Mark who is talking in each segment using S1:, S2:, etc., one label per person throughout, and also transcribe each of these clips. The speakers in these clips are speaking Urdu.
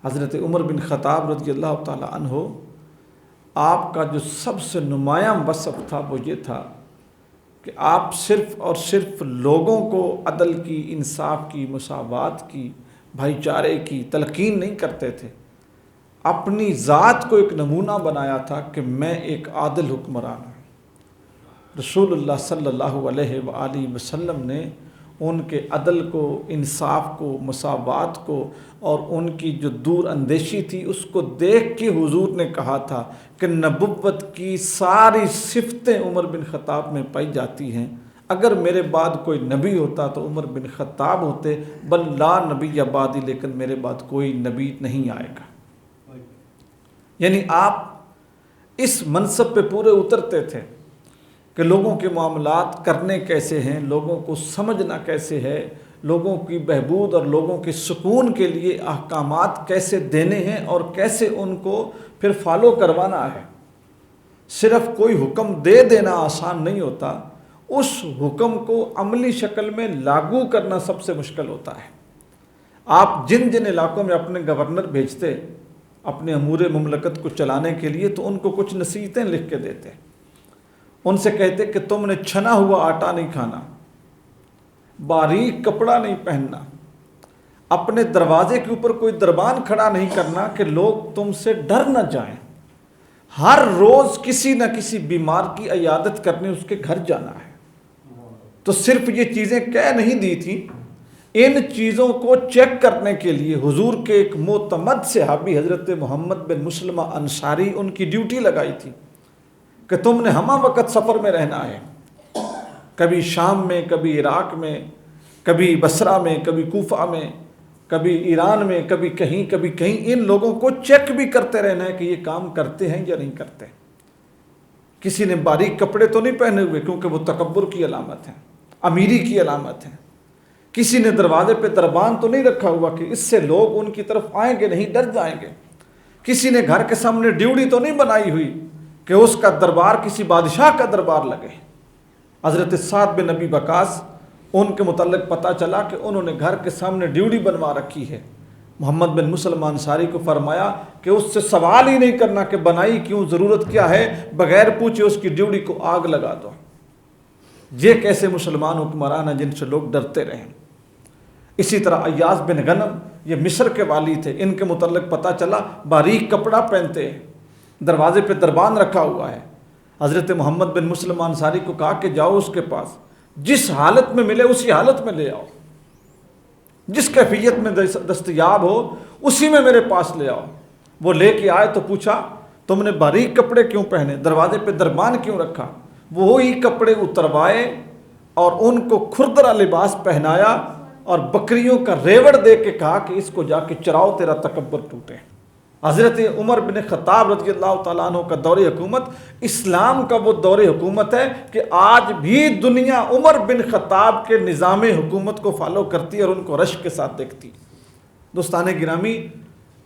S1: حضرت عمر بن خطاب رضی اللہ تعالی عنہ، آپ کا جو سب سے نمایاں وصف تھا وہ یہ تھا کہ آپ صرف اور صرف لوگوں کو عدل کی، انصاف کی، مساوات کی، بھائی چارے کی تلقین نہیں کرتے تھے، اپنی ذات کو ایک نمونہ بنایا تھا کہ میں ایک عادل حکمران ہوں۔ رسول اللہ صلی اللہ علیہ وآلہ وسلم نے ان کے عدل کو، انصاف کو، مساوات کو اور ان کی جو دور اندیشی تھی اس کو دیکھ کے حضور نے کہا تھا کہ نبوت کی ساری صفتیں عمر بن خطاب میں پائی جاتی ہیں، اگر میرے بعد کوئی نبی ہوتا تو عمر بن خطاب ہوتے، بل لا نبی بعدی، لیکن میرے بعد کوئی نبی نہیں آئے گا۔ یعنی آپ اس منصب پہ پورے اترتے تھے کہ لوگوں کے معاملات کرنے کیسے ہیں، لوگوں کو سمجھنا کیسے ہے، لوگوں کی بہبود اور لوگوں کے سکون کے لیے احکامات کیسے دینے ہیں اور کیسے ان کو پھر فالو کروانا ہے۔ صرف کوئی حکم دے دینا آسان نہیں ہوتا، اس حکم کو عملی شکل میں لاگو کرنا سب سے مشکل ہوتا ہے۔ آپ جن جن علاقوں میں اپنے گورنر بھیجتے اپنے امور مملکت کو چلانے کے لیے تو ان کو کچھ نصیحتیں لکھ کے دیتے، ان سے کہتے کہ تم نے چھنا ہوا آٹا نہیں کھانا، باریک کپڑا نہیں پہننا، اپنے دروازے کے اوپر کوئی دربان کھڑا نہیں کرنا کہ لوگ تم سے ڈر نہ جائیں، ہر روز کسی نہ کسی بیمار کی عیادت کرنے اس کے گھر جانا ہے۔ تو صرف یہ چیزیں کہہ نہیں دی تھی، ان چیزوں کو چیک کرنے کے لیے حضور کے ایک معتمد صحابی حضرت محمد بن مسلمہ انصاری ان کی ڈیوٹی لگائی تھی کہ تم نے ہمہ وقت سفر میں رہنا ہے، کبھی شام میں، کبھی عراق میں، کبھی بصرہ میں، کبھی کوفہ میں، کبھی ایران میں، کبھی کہیں ان لوگوں کو چیک بھی کرتے رہنا ہے کہ یہ کام کرتے ہیں یا نہیں کرتے۔ کسی نے باریک کپڑے تو نہیں پہنے ہوئے کیونکہ وہ تکبر کی علامت ہے، امیری کی علامت ہے۔ کسی نے دروازے پہ دربان تو نہیں رکھا ہوا کہ اس سے لوگ ان کی طرف آئیں گے نہیں، ڈر جائیں گے۔ کسی نے گھر کے سامنے ڈیوڑی تو نہیں بنائی ہوئی کہ اس کا دربار کسی بادشاہ کا دربار لگے۔ حضرت سعد بن ابی وقاص، ان کے متعلق پتہ چلا کہ انہوں نے گھر کے سامنے ڈیوڑی بنوا رکھی ہے۔ محمد بن مسلمہ انصاری کو فرمایا کہ اس سے سوال ہی نہیں کرنا کہ بنائی کیوں، ضرورت کیا ہے، بغیر پوچھے اس کی ڈیوڑی کو آگ لگا دو۔ یہ کیسے مسلمان حکمران ہیں جن سے لوگ ڈرتے رہیں۔ اسی طرح ایاز بن غنم، یہ مصر کے والی تھے، ان کے متعلق پتہ چلا باریک کپڑا پہنتے ہیں، دروازے پہ دربان رکھا ہوا ہے۔ حضرت محمد بن مسلمہ انصاری کو کہا کہ جاؤ اس کے پاس، جس حالت میں ملے اسی حالت میں لے آؤ، جس کیفیت میں دستیاب ہو اسی میں میرے پاس لے آؤ۔ وہ لے کے آئے تو پوچھا تم نے باریک کپڑے کیوں پہنے، دروازے پہ دربان کیوں رکھا؟ وہی کپڑے اتروائے اور ان کو کھردرا لباس پہنایا اور بکریوں کا ریوڑ دے کے کہا کہ اس کو جا کے چراؤ، تیرا تکبر ٹوٹے۔ حضرت عمر بن خطاب رضی اللہ تعالیٰ عنہ کا دور حکومت اسلام کا وہ دور حکومت ہے کہ آج بھی دنیا عمر بن خطاب کے نظام حکومت کو فالو کرتی ہے اور ان کو رشک کے ساتھ دیکھتی۔ دوستان گرامی،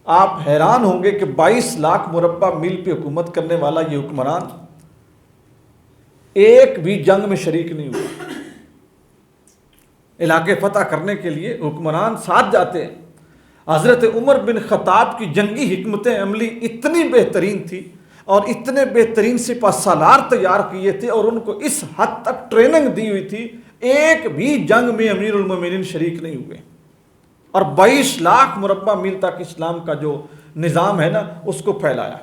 S1: آپ حیران ہوں گے کہ 22 لاکھ مربع میل پہ حکومت کرنے والا یہ حکمران ایک بھی جنگ میں شریک نہیں ہوا۔ علاقے فتح کرنے کے لیے حکمران ساتھ جاتے ہیں۔ حضرت عمر بن خطاب کی جنگی حکمت عملی اتنی بہترین تھی اور اتنے بہترین سپہ سالار تیار کیے تھے اور ان کو اس حد تک ٹریننگ دی ہوئی تھی، ایک بھی جنگ میں امیر المومنین شریک نہیں ہوئے، اور 22 لاکھ مربع میل تک اسلام کا جو نظام ہے نا اس کو پھیلایا۔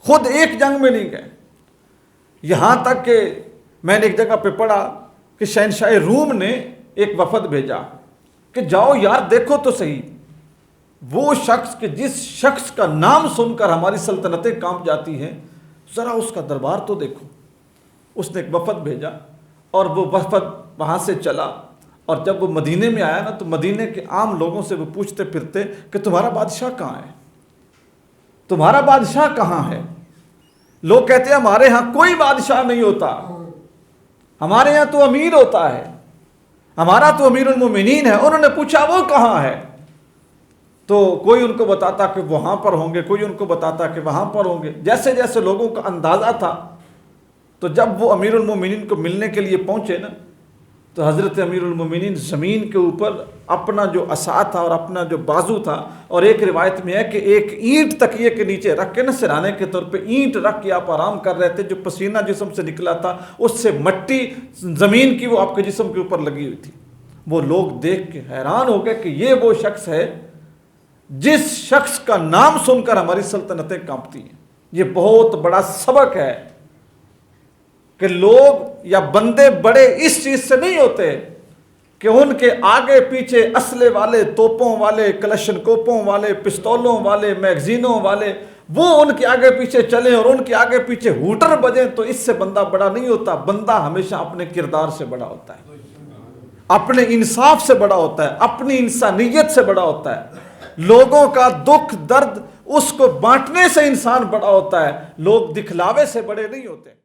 S1: خود ایک جنگ میں نہیں گئے، یہاں تک کہ میں نے ایک جگہ پہ پڑھا کہ شہنشاہ روم نے ایک وفد بھیجا کہ جاؤ یار دیکھو تو صحیح، وہ شخص کہ جس شخص کا نام سن کر ہماری سلطنتیں کانپ جاتی ہیں، ذرا اس کا دربار تو دیکھو۔ اس نے ایک وفد بھیجا اور وہ وفد وہاں سے چلا، اور جب وہ مدینے میں آیا نا تو مدینے کے عام لوگوں سے وہ پوچھتے پھرتے کہ تمہارا بادشاہ کہاں ہے، تمہارا بادشاہ کہاں ہے؟ لوگ کہتے ہیں ہمارے ہاں کوئی بادشاہ نہیں ہوتا، ہمارے ہاں تو امیر ہوتا ہے، ہمارا تو امیر المومنین ہے۔ انہوں نے پوچھا وہ کہاں ہے؟ تو کوئی ان کو بتاتا کہ وہاں پر ہوں گے، کوئی ان کو بتاتا کہ وہاں پر ہوں گے۔ جیسے جیسے لوگوں کا اندازہ تھا، تو جب وہ امیر المومنین کو ملنے کے لیے پہنچے نا تو حضرت امیر المومنین زمین کے اوپر اپنا جو عصا تھا اور اپنا جو بازو تھا، اور ایک روایت میں ہے کہ ایک اینٹ تکیے کے نیچے رکھ کے نا سرانے کے طور پہ اینٹ رکھ کے آپ آرام کر رہے تھے، جو پسینہ جسم سے نکلا تھا اس سے مٹی زمین کی وہ آپ کے جسم کے اوپر لگی ہوئی تھی۔ وہ لوگ دیکھ کے حیران ہو گئے کہ یہ وہ شخص ہے جس شخص کا نام سن کر ہماری سلطنتیں کانپتی ہیں۔ یہ بہت بڑا سبق ہے کہ لوگ یا بندے بڑے اس چیز سے نہیں ہوتے کہ ان کے آگے پیچھے اسلحے والے، توپوں والے، کلشن کوپوں والے، پستولوں والے، میگزینوں والے، وہ ان کے آگے پیچھے چلیں اور ان کے آگے پیچھے ہوٹر بجیں، تو اس سے بندہ بڑا نہیں ہوتا۔ بندہ ہمیشہ اپنے کردار سے بڑا ہوتا ہے، اپنے انصاف سے بڑا ہوتا ہے، اپنی انسانیت سے بڑا ہوتا ہے، لوگوں کا دکھ درد اس کو بانٹنے سے انسان بڑا ہوتا ہے۔ لوگ دکھلاوے سے بڑے نہیں ہوتے۔